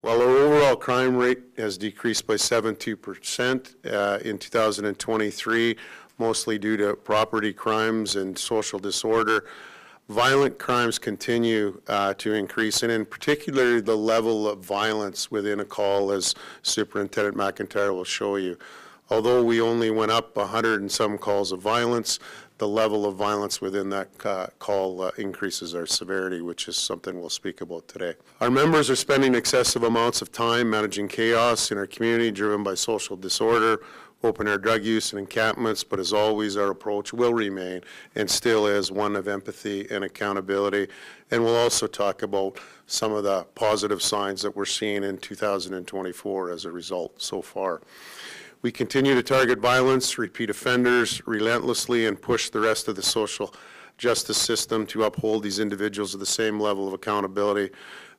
While our overall crime rate has decreased by 72% in 2023, mostly due to property crimes and social disorder, violent crimes continue to increase, and in particular the level of violence within a call, as Superintendent McIntyre will show you. Although we only went up 100 and some calls of violence, the level of violence within that call increases our severity, which is something we'll speak about today. Our members are spending excessive amounts of time managing chaos in our community driven by social disorder, open-air drug use and encampments, but as always, our approach will remain and still is one of empathy and accountability. And we'll also talk about some of the positive signs that we're seeing in 2024 as a result so far. We continue to target violence, repeat offenders relentlessly, and push the rest of the social justice system to uphold these individuals at the same level of accountability.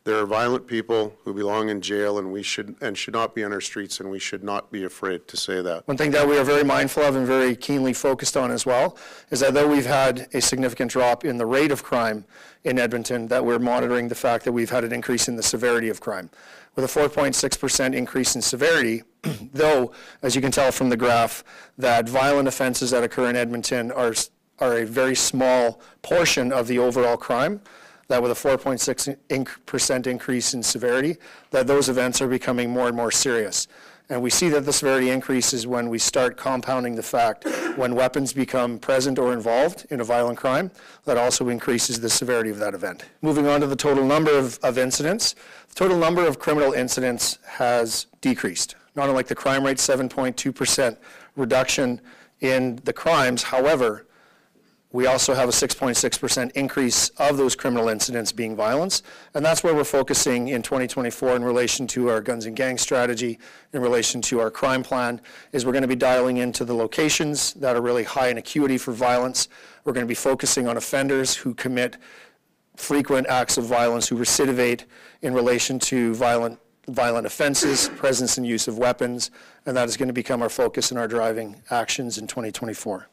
There are violent people who belong in jail, and should not be on our streets, and we should not be afraid to say that. One thing that we are very mindful of and very keenly focused on as well is that though we've had a significant drop in the rate of crime in Edmonton, that we're monitoring the fact that we've had an increase in the severity of crime. With a 4.6% increase in severity, though, as you can tell from the graph, that violent offenses that occur in Edmonton are a very small portion of the overall crime, that with a 4.6% increase in severity, that those events are becoming more and more serious. And we see that the severity increases when we start compounding the fact when weapons become present or involved in a violent crime, that also increases the severity of that event. Moving on to the total number of incidents, the total number of criminal incidents has decreased. Not unlike the crime rate, 7.2% reduction in the crimes. However, we also have a 6.6% increase of those criminal incidents being violence, and that's where we're focusing in 2024 in relation to our guns and gang strategy, in relation to our crime plan, is we're going to be dialing into the locations that are really high in acuity for violence. We're going to be focusing on offenders who commit frequent acts of violence, who recidivate in relation to violent offenses, presence and use of weapons, and that is going to become our focus in our driving actions in 2024.